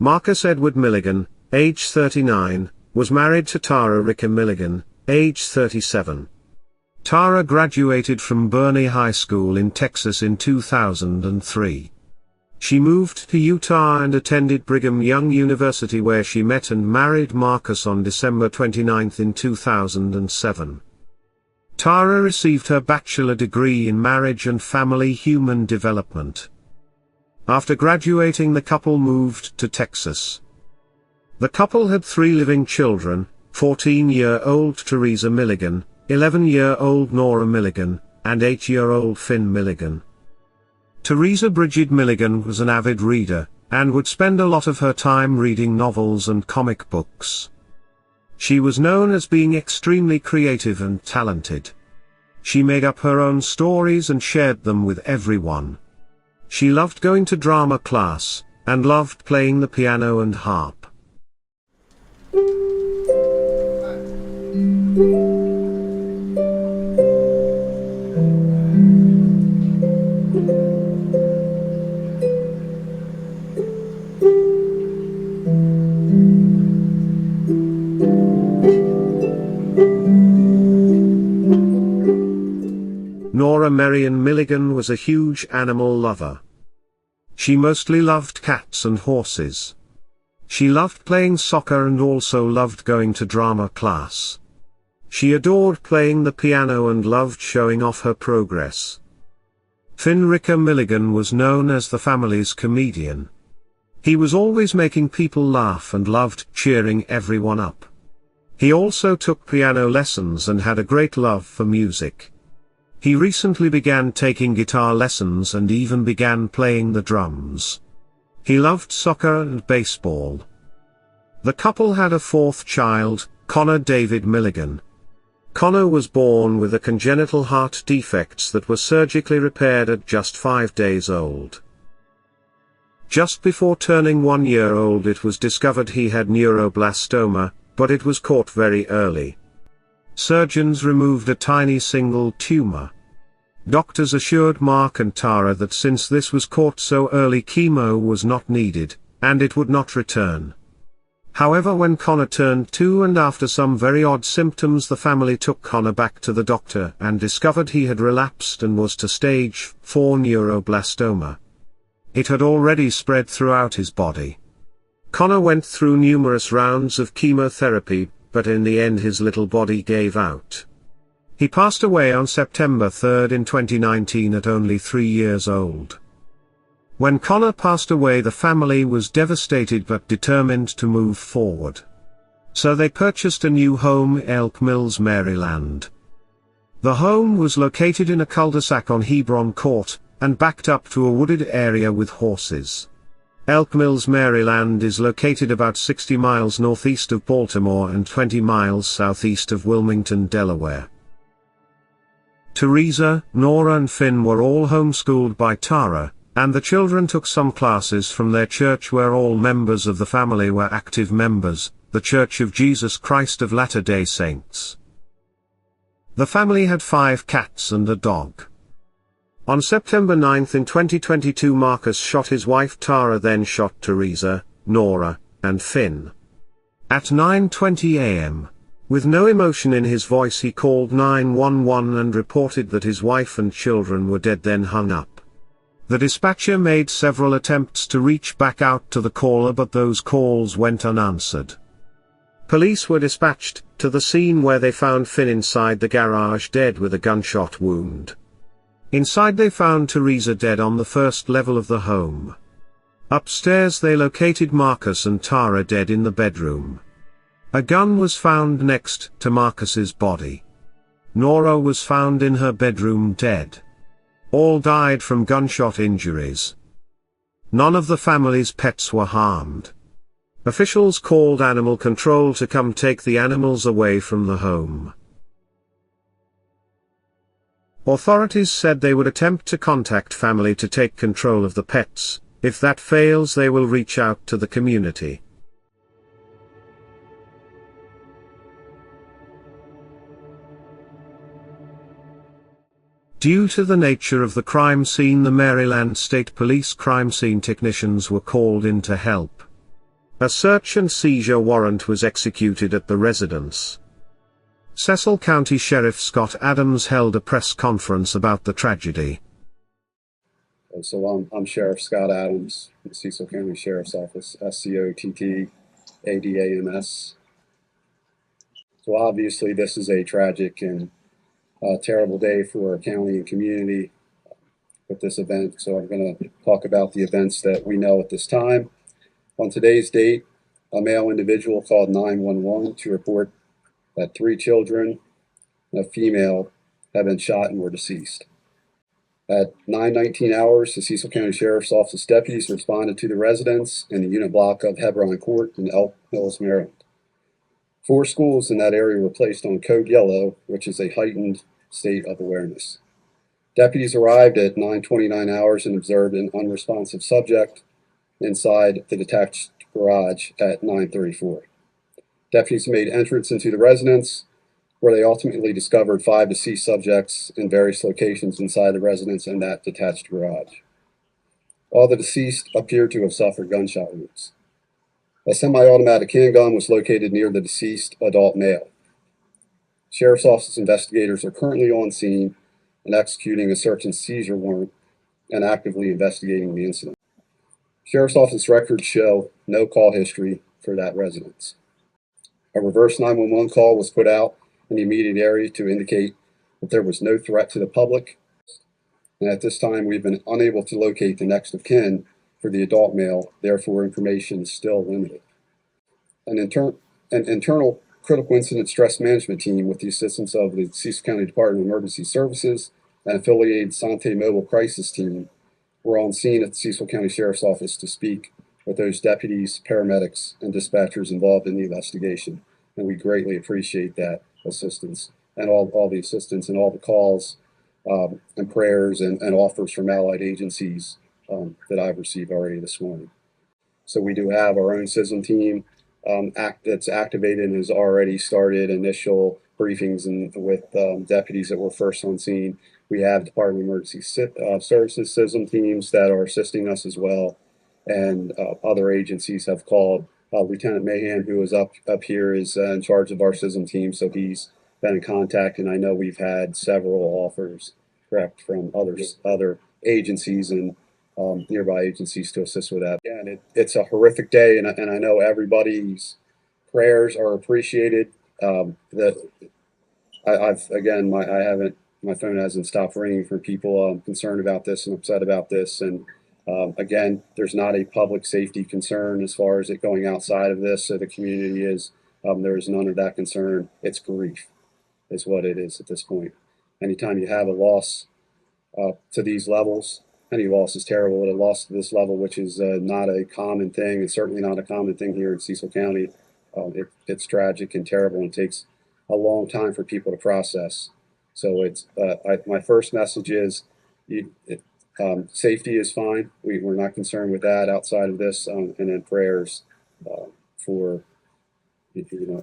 Marcus Edward Milligan, age 39, was married to Tara Rika Milligan, age 37. Tara graduated from Boerne High School in Texas in 2003. She moved to Utah and attended Brigham Young University, where she met and married Marcus on December 29 in 2007. Tara received her bachelor degree in marriage and family human development. After graduating, the couple moved to Texas. The couple had 3 living children: 14-year-old Teresa Milligan, 11-year-old Nora Milligan, and 8-year-old Finn Milligan. Teresa Bridget Milligan was an avid reader, and would spend a lot of her time reading novels and comic books. She was known as being extremely creative and talented. She made up her own stories and shared them with everyone. She loved going to drama class, and loved playing the piano and harp. Nora Marion Milligan was a huge animal lover. She mostly loved cats and horses. She loved playing soccer and also loved going to drama class. She adored playing the piano and loved showing off her progress. Finn Rika Milligan was known as the family's comedian. He was always making people laugh and loved cheering everyone up. He also took piano lessons and had a great love for music. He recently began taking guitar lessons and even began playing the drums. He loved soccer and baseball. The couple had a 4th child, Connor David Milligan. Connor was born with a congenital heart defects that were surgically repaired at just 5 days old. Just before turning 1 year old, it was discovered he had neuroblastoma, but it was caught very early. Surgeons removed a tiny single tumor. Doctors assured Mark and Tara that since this was caught so early, chemo was not needed, and it would not return. However, when Connor turned 2 and after some very odd symptoms, the family took Connor back to the doctor and discovered he had relapsed and was to stage 4 neuroblastoma. It had already spread throughout his body. Connor went through numerous rounds of chemotherapy, but in the end his little body gave out. He passed away on September 3 in 2019 at only 3 years old. When Connor passed away, the family was devastated but determined to move forward. So they purchased a new home in Elk Mills, Maryland. The home was located in a cul-de-sac on Hebron Court, and backed up to a wooded area with horses. Elk Mills, Maryland is located about 60 miles northeast of Baltimore and 20 miles southeast of Wilmington, Delaware. Teresa, Nora and Finn were all homeschooled by Tara, and the children took some classes from their church where all members of the family were active members, the Church of Jesus Christ of Latter-day Saints. The family had 5 cats and a dog. On September 9 in 2022, Marcus shot his wife Tara, then shot Teresa, Nora, and Finn. At 9:20 a.m., with no emotion in his voice, he called 911 and reported that his wife and children were dead, then hung up. The dispatcher made several attempts to reach back out to the caller, but those calls went unanswered. Police were dispatched to the scene, where they found Finn inside the garage dead with a gunshot wound. Inside they found Teresa dead on the first level of the home. Upstairs they located Marcus and Tara dead in the bedroom. A gun was found next to Marcus's body. Nora was found in her bedroom dead. All died from gunshot injuries. None of the family's pets were harmed. Officials called animal control to come take the animals away from the home. Authorities said they would attempt to contact family to take control of the pets. If that fails, they will reach out to the community. Due to the nature of the crime scene, the Maryland State Police crime scene technicians were called in to help. A search and seizure warrant was executed at the residence. Cecil County Sheriff Scott Adams held a press conference about the tragedy. So I'm Sheriff Scott Adams, the Cecil County Sheriff's Office, SCOTTADAMS. So obviously this is a tragic and terrible day for our county and community with this event. So I'm going to talk about the events that we know at this time. On today's date, a male individual called 911 to report that 3 children and a female have been shot and were deceased. At 9:19 hours, the Cecil County Sheriff's Office deputies responded to the residence in the unit block of Hebron Court in Elk Mills, Maryland. 4 schools in that area were placed on code yellow, which is a heightened state of awareness. Deputies arrived at 9:29 hours and observed an unresponsive subject inside the detached garage at 9:34. Deputies made entrance into the residence, where they ultimately discovered 5 deceased subjects in various locations inside the residence and that detached garage. All the deceased appeared to have suffered gunshot wounds. A semi-automatic handgun was located near the deceased adult male. Sheriff's Office investigators are currently on scene and executing a search and seizure warrant and actively investigating the incident. Sheriff's Office records show no call history for that residence. A reverse 911 call was put out in the immediate area to indicate that there was no threat to the public. And at this time, we've been unable to locate the next of kin for the adult male, therefore information is still limited. An internal critical incident stress management team with the assistance of the Cecil County Department of Emergency Services and affiliated Sante Mobile Crisis Team were on scene at the Cecil County Sheriff's Office to speak with those deputies, paramedics, and dispatchers involved in the investigation. And we greatly appreciate that assistance and all the assistance and all the calls and prayers and offers from allied agencies that I've received already this morning. So we do have our own CISM team that's activated and has already started initial briefings with deputies that were first on scene. We have Department of Emergency Services CISM teams that are assisting us as well. And other agencies have called. Lieutenant Mahan, who is up here, is in charge of our CISM team, so he's been in contact, and I know we've had several offers, correct, from other agencies and nearby agencies to assist with that. Again, it's a horrific day, and I know everybody's prayers are appreciated. My phone hasn't stopped ringing from people concerned about this and upset about this, and again, there's not a public safety concern as far as it going outside of this, so the community is, there is none of that concern. It's grief is what it is at this point. Anytime you have a loss to these levels, any loss is terrible, but a loss to this level, which is not a common thing, and certainly not a common thing here in Cecil County, it's tragic and terrible, and it takes a long time for people to process. So it's my first message is safety is fine. We're not concerned with that outside of this, and then prayers for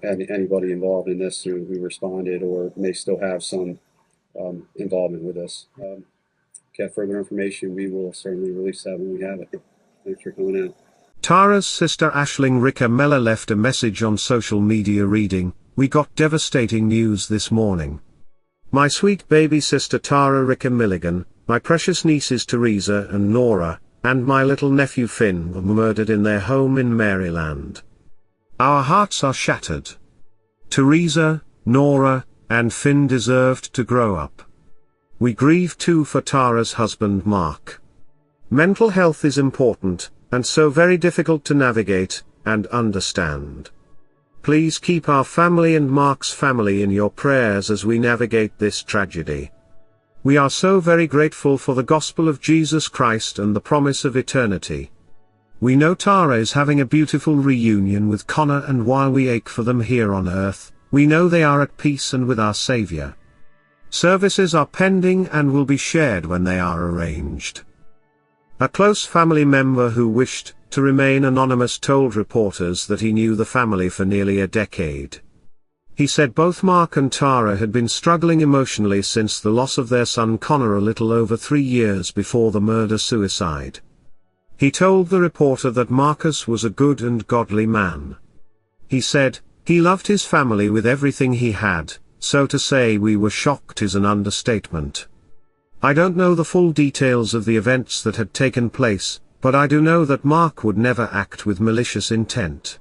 anybody involved in this who responded or may still have some involvement with this. Get further information, we will certainly release that when we have it. Thanks for coming in. Tara's sister Aisling Rika Mella left a message on social media reading, "We got devastating news this morning. My sweet baby sister Tara Rika Milligan, my precious nieces Teresa and Nora, and my little nephew Finn were murdered in their home in Maryland. Our hearts are shattered. Teresa, Nora, and Finn deserved to grow up. We grieve too for Tara's husband Mark. Mental health is important, and so very difficult to navigate and understand. Please keep our family and Mark's family in your prayers as we navigate this tragedy. We are so very grateful for the gospel of Jesus Christ and the promise of eternity. We know Tara is having a beautiful reunion with Connor, and while we ache for them here on earth, we know they are at peace and with our Savior. Services are pending and will be shared when they are arranged." A close family member who wished to remain anonymous told reporters that he knew the family for nearly a decade. He said both Mark and Tara had been struggling emotionally since the loss of their son Connor a little over 3 years before the murder-suicide. He told the reporter that Marcus was a good and godly man. He said, he loved his family with everything he had, so to say we were shocked is an understatement. I don't know the full details of the events that had taken place, but I do know that Mark would never act with malicious intent.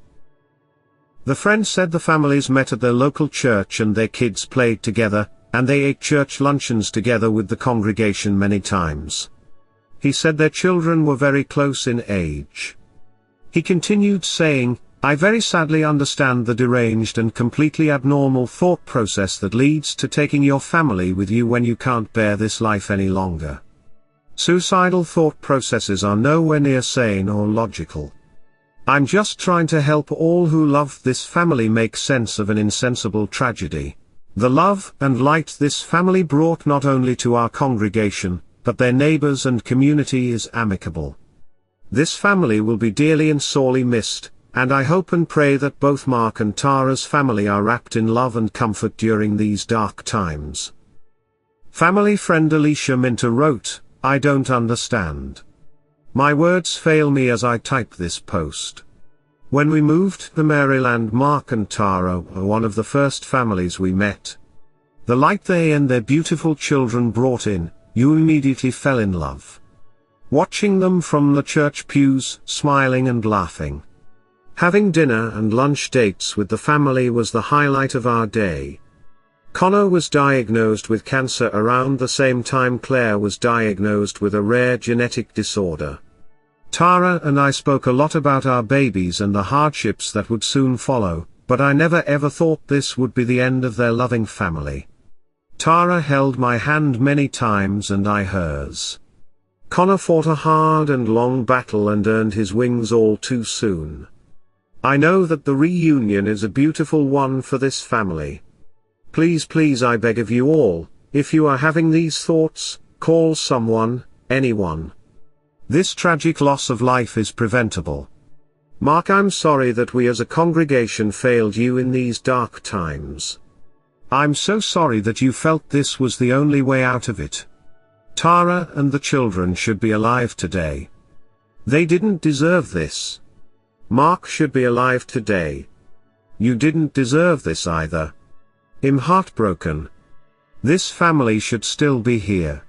The friend said the families met at their local church and their kids played together, and they ate church luncheons together with the congregation many times. He said their children were very close in age. He continued saying, I very sadly understand the deranged and completely abnormal thought process that leads to taking your family with you when you can't bear this life any longer. Suicidal thought processes are nowhere near sane or logical. I'm just trying to help all who love this family make sense of an insensible tragedy. The love and light this family brought not only to our congregation, but their neighbors and community is amicable. This family will be dearly and sorely missed, and I hope and pray that both Mark and Tara's family are wrapped in love and comfort during these dark times. Family friend Alicia Minter wrote, I don't understand. My words fail me as I type this post. When we moved to Maryland, Mark and Tara were one of the first families we met. The light they and their beautiful children brought in, you immediately fell in love. Watching them from the church pews, smiling and laughing. Having dinner and lunch dates with the family was the highlight of our day. Connor was diagnosed with cancer around the same time Claire was diagnosed with a rare genetic disorder. Tara and I spoke a lot about our babies and the hardships that would soon follow, but I never ever thought this would be the end of their loving family. Tara held my hand many times and I hers. Connor fought a hard and long battle and earned his wings all too soon. I know that the reunion is a beautiful one for this family. Please I beg of you all, if you are having these thoughts, call someone, anyone. This tragic loss of life is preventable. Mark, I'm sorry that we as a congregation failed you in these dark times. I'm so sorry that you felt this was the only way out of it. Tara and the children should be alive today. They didn't deserve this. Mark should be alive today. You didn't deserve this either. I'm heartbroken. This family should still be here.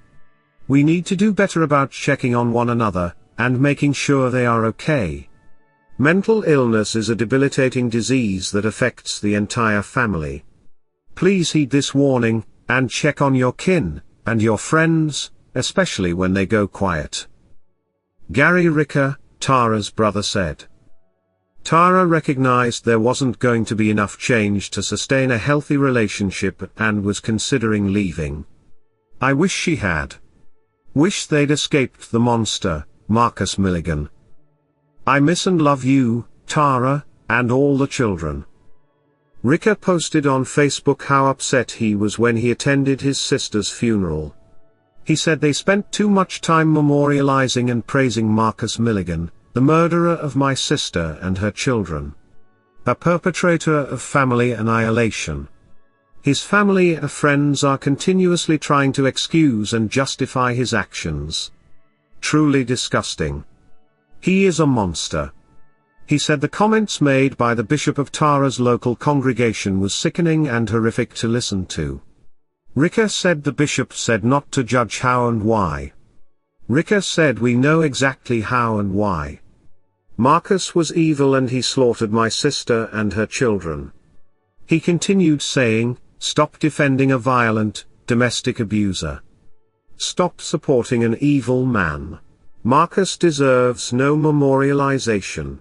We need to do better about checking on one another, and making sure they are okay. Mental illness is a debilitating disease that affects the entire family. Please heed this warning, and check on your kin, and your friends, especially when they go quiet. Gary Ricker, Tara's brother said. Tara recognized there wasn't going to be enough change to sustain a healthy relationship and was considering leaving. I wish she had. Wish they'd escaped the monster, Marcus Milligan. I miss and love you, Tara, and all the children. Ricker posted on Facebook how upset he was when he attended his sister's funeral. He said they spent too much time memorializing and praising Marcus Milligan, the murderer of my sister and her children. A perpetrator of family annihilation. His family and friends are continuously trying to excuse and justify his actions. Truly disgusting. He is a monster. He said the comments made by the bishop of Tara's local congregation was sickening and horrific to listen to. Ricker said the bishop said not to judge how and why. Ricker said we know exactly how and why. Marcus was evil and he slaughtered my sister and her children. He continued saying, stop defending a violent, domestic abuser. Stop supporting an evil man. Marcus deserves no memorialization.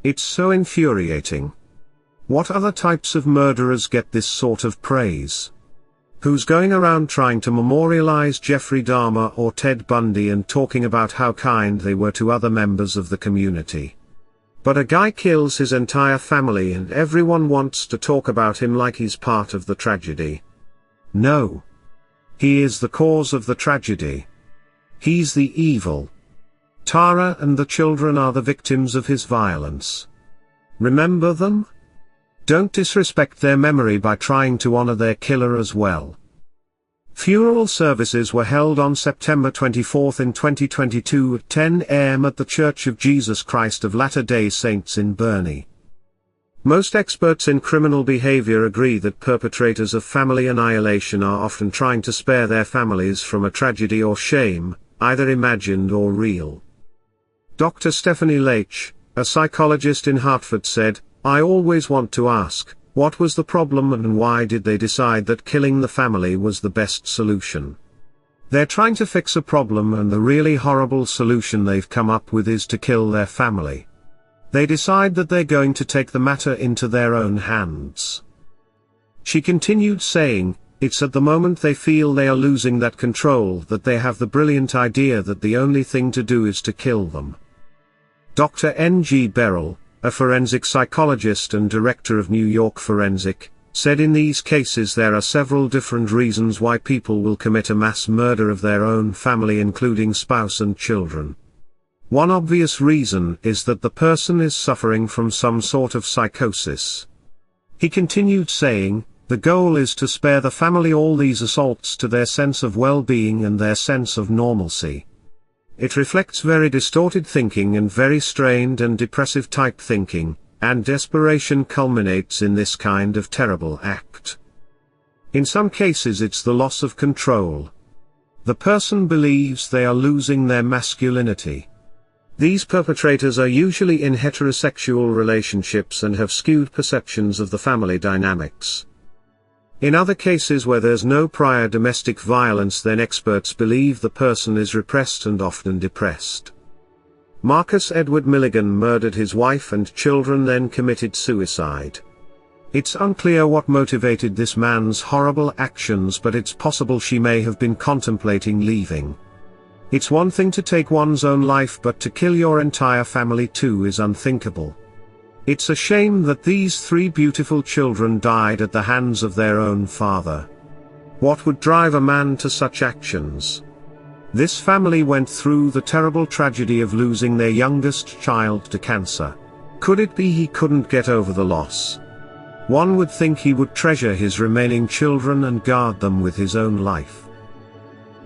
It's so infuriating. What other types of murderers get this sort of praise? Who's going around trying to memorialize Jeffrey Dahmer or Ted Bundy and talking about how kind they were to other members of the community? But a guy kills his entire family and everyone wants to talk about him like he's part of the tragedy. No. He is the cause of the tragedy. He's the evil. Tara and the children are the victims of his violence. Remember them? Don't disrespect their memory by trying to honor their killer as well. Funeral services were held on September 24 in 2022 at 10 a.m. at the Church of Jesus Christ of Latter-day Saints in Burney. Most experts in criminal behavior agree that perpetrators of family annihilation are often trying to spare their families from a tragedy or shame, either imagined or real. Dr. Stephanie Leitch, a psychologist in Hartford, said, "I always want to ask, what was the problem and why did they decide that killing the family was the best solution? They're trying to fix a problem and the really horrible solution they've come up with is to kill their family. They decide that they're going to take the matter into their own hands." She continued saying, "It's at the moment they feel they are losing that control that they have the brilliant idea that the only thing to do is to kill them." Dr. N.G. Beryl, a forensic psychologist and director of New York Forensic, said in these cases there are several different reasons why people will commit a mass murder of their own family, including spouse and children. One obvious reason is that the person is suffering from some sort of psychosis. He continued saying, "The goal is to spare the family all these assaults to their sense of well-being and their sense of normalcy. It reflects very distorted thinking and very strained and depressive type thinking, and desperation culminates in this kind of terrible act. In some cases it's the loss of control. The person believes they are losing their masculinity. These perpetrators are usually in heterosexual relationships and have skewed perceptions of the family dynamics. In other cases where there's no prior domestic violence, then experts believe the person is repressed and often depressed." Marcus Edward Milligan murdered his wife and children, then committed suicide. It's unclear what motivated this man's horrible actions, but it's possible she may have been contemplating leaving. It's one thing to take one's own life, but to kill your entire family too is unthinkable. It's a shame that these 3 beautiful children died at the hands of their own father. What would drive a man to such actions? This family went through the terrible tragedy of losing their youngest child to cancer. Could it be he couldn't get over the loss? One would think he would treasure his remaining children and guard them with his own life.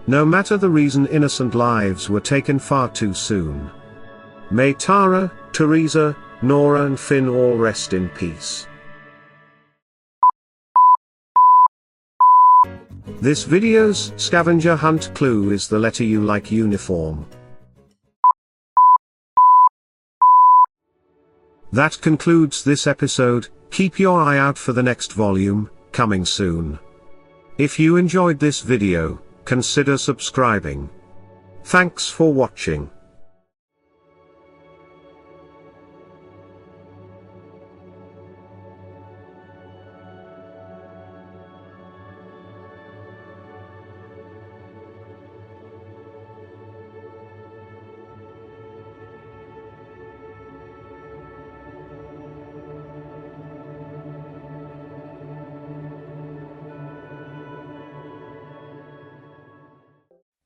No matter the reason, innocent lives were taken far too soon. May Tara, Teresa, Nora and Finn all rest in peace. This video's scavenger hunt clue is the letter U like uniform. That concludes this episode. Keep your eye out for the next volume, coming soon. If you enjoyed this video, consider subscribing. Thanks for watching.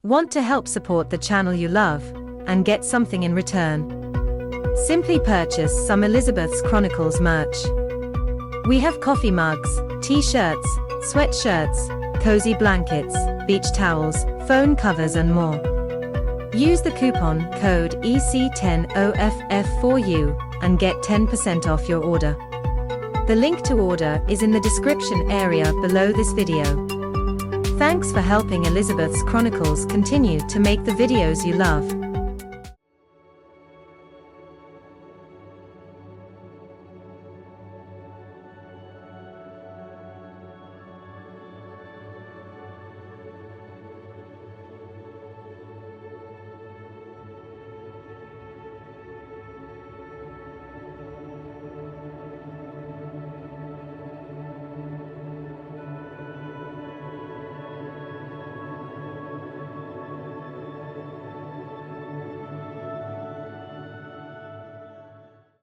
Want to help support the channel you love, and get something in return? Simply purchase some Elizabeth's Chronicles merch. We have coffee mugs, t-shirts, sweatshirts, cozy blankets, beach towels, phone covers and more. Use the coupon code EC10OFF4U and get 10% off your order. The link to order is in the description area below this video. Thanks for helping Elizabeth's Chronicles continue to make the videos you love.